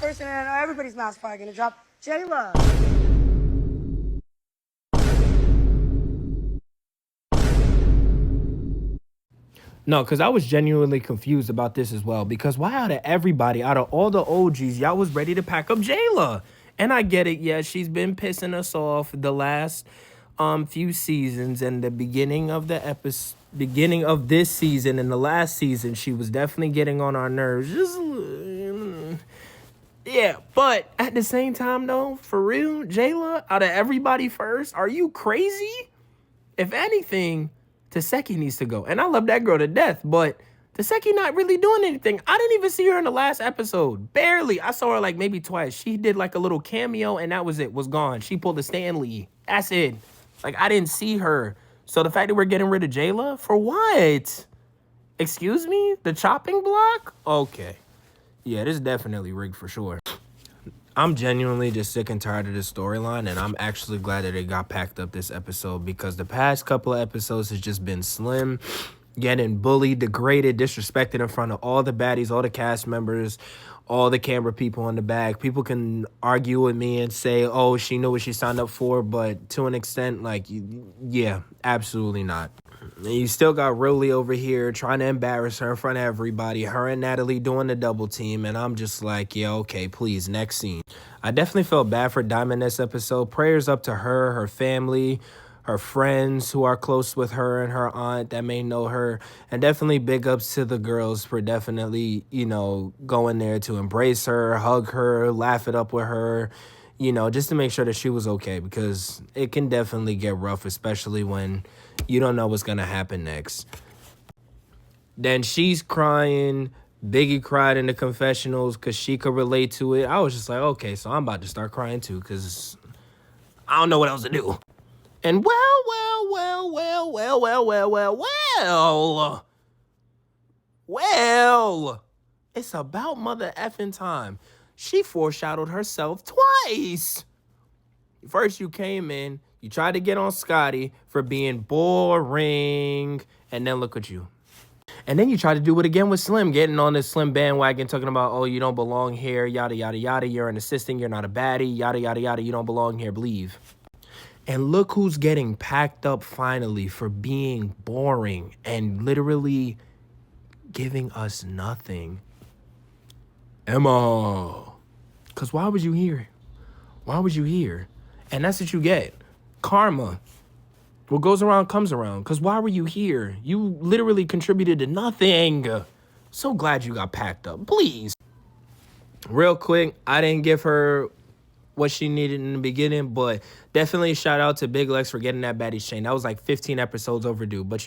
person, and everybody's mouth's probably gonna drop. J-Lo. No, because I was genuinely confused about this as well. Because why out of everybody, out of all the OGs, y'all was ready to pack up Jayla? And I get it, yeah, she's been pissing us off the last few seasons, and the beginning of this season and the last season, she was definitely getting on our nerves. Yeah, but at the same time though, for real, Jayla, out of everybody first, are you crazy? If anything, Taseki needs to go. And I love that girl to death, but Taseki not really doing anything. I didn't even see her in the last episode. Barely. I saw her like maybe twice. She did like a little cameo and that was it. Was gone. She pulled a Stanley. That's it. Like, I didn't see her. So the fact that we're getting rid of Jayla, for what? Excuse me? The chopping block? Okay. Yeah, this is definitely rigged for sure. I'm genuinely just sick and tired of this storyline, and I'm actually glad that it got packed up this episode, because the past couple of episodes has just been Slim getting bullied, degraded, disrespected in front of all the baddies, all the cast members, all the camera people in the back. People can argue with me and say, oh, she knew what she signed up for, but to an extent, like, yeah, absolutely not. And you still got Rolly over here trying to embarrass her in front of everybody. Her and Natalie doing the double team. And I'm just like, yeah, okay, please, next scene. I definitely felt bad for Diamond this episode. Prayers up to her, her family, her friends who are close with her, and her aunt that may know her. And definitely big ups to the girls for definitely, going there to embrace her, hug her, laugh it up with her, just to make sure that she was okay, because it can definitely get rough, especially when you don't know what's going to happen next. Then she's crying. Biggie cried in the confessionals because she could relate to it. I was just like, okay, so I'm about to start crying too, because I don't know what else to do. And well, it's about mother effing time. She foreshadowed herself twice. First, you came in, you tried to get on Scotty for being boring, and then look at you. And then you tried to do it again with Slim, getting on this Slim bandwagon, talking about, oh, you don't belong here, yada, yada, yada, you're an assistant, you're not a baddie, yada, yada, yada, you don't belong here, believe. And look who's getting packed up finally for being boring and literally giving us nothing. Emma. Because why was you here? Why was you here? And that's what you get. Karma. What goes around comes around. Because why were you here? You literally contributed to nothing. So glad you got packed up. Please. Real quick, I didn't give her what she needed in the beginning, but definitely shout out to Big Lex for getting that baddie chain. That was like 15 episodes overdue, but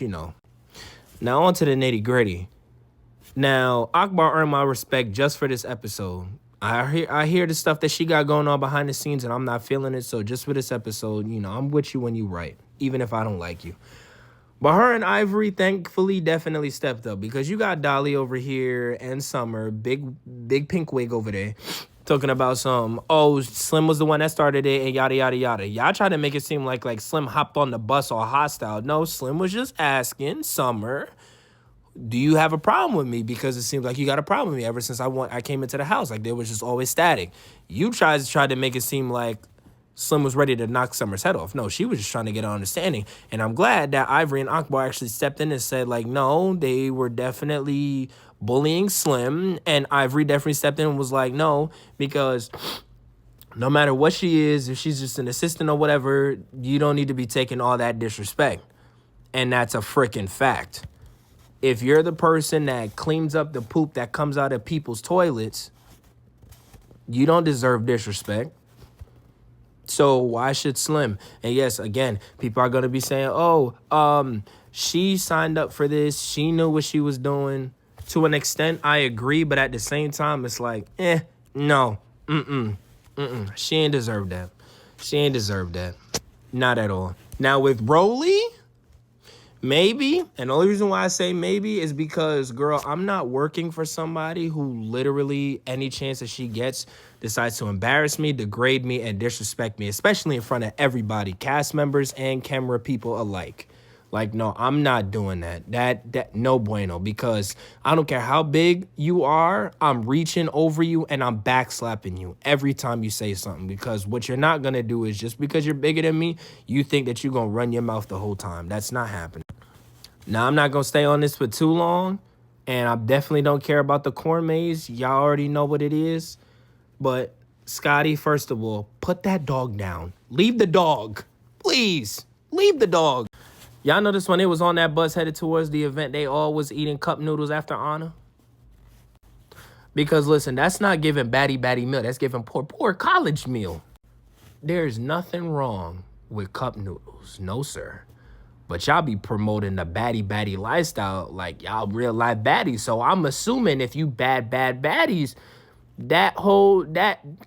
Now on to the nitty gritty. Now, Akbar earned my respect just for this episode. I hear the stuff that she got going on behind the scenes, and I'm not feeling it. So just for this episode, I'm with you when you write, even if I don't like you. But her and Ivory, thankfully, definitely stepped up, because you got Dolly over here and Summer, big pink wig over there, talking about Slim was the one that started it and yada, yada, yada. Y'all try to make it seem like Slim hopped on the bus or hostile. No, Slim was just asking Summer, do you have a problem with me? Because it seems like you got a problem with me ever since I came into the house. Like, there was just always static. You tried to make it seem like Slim was ready to knock Summer's head off. No, she was just trying to get an understanding. And I'm glad that Ivory and Akbar actually stepped in and said, no, they were definitely bullying Slim. And Ivory definitely stepped in and was like, no, because no matter what she is, if she's just an assistant or whatever, you don't need to be taking all that disrespect. And that's a freaking fact. If you're the person that cleans up the poop that comes out of people's toilets, you don't deserve disrespect. So why should Slim? And yes, again, people are going to be saying, she signed up for this. She knew what she was doing. To an extent, I agree. But at the same time, it's like, no. She ain't deserve that. She ain't deserve that. Not at all. Now with Rolly, maybe. And the only reason why I say maybe is because, girl, I'm not working for somebody who literally, any chance that she gets, decides to embarrass me, degrade me, and disrespect me, especially in front of everybody, cast members and camera people alike. Like, no, I'm not doing that. That no bueno, because I don't care how big you are, I'm reaching over you and I'm backslapping you every time you say something. Because what you're not gonna do is, just because you're bigger than me, you think that you're gonna run your mouth the whole time. That's not happening. Now, I'm not gonna stay on this for too long, and I definitely don't care about the corn maze. Y'all already know what it is. But Scotty, first of all, put that dog down. Leave the dog. Please, leave the dog. Y'all notice when they was on that bus headed towards the event, they all was eating cup noodles after Anna? Because listen, that's not giving batty meal. That's giving poor college meal. There's nothing wrong with cup noodles. No, sir. But y'all be promoting the batty lifestyle like y'all real life baddies. So I'm assuming if you bad baddies, that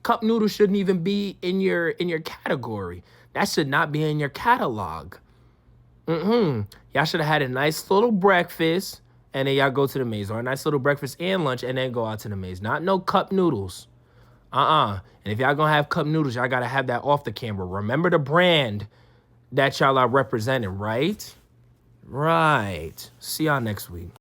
cup noodle shouldn't even be in your category. That should not be in your catalog. Y'all should have had a nice little breakfast and then y'all go to the maze, or a nice little breakfast and lunch and then go out to the maze. Not no cup noodles. And if y'all gonna have cup noodles, y'all gotta have that off the camera. Remember the brand that y'all are representing, right? Right. See y'all next week.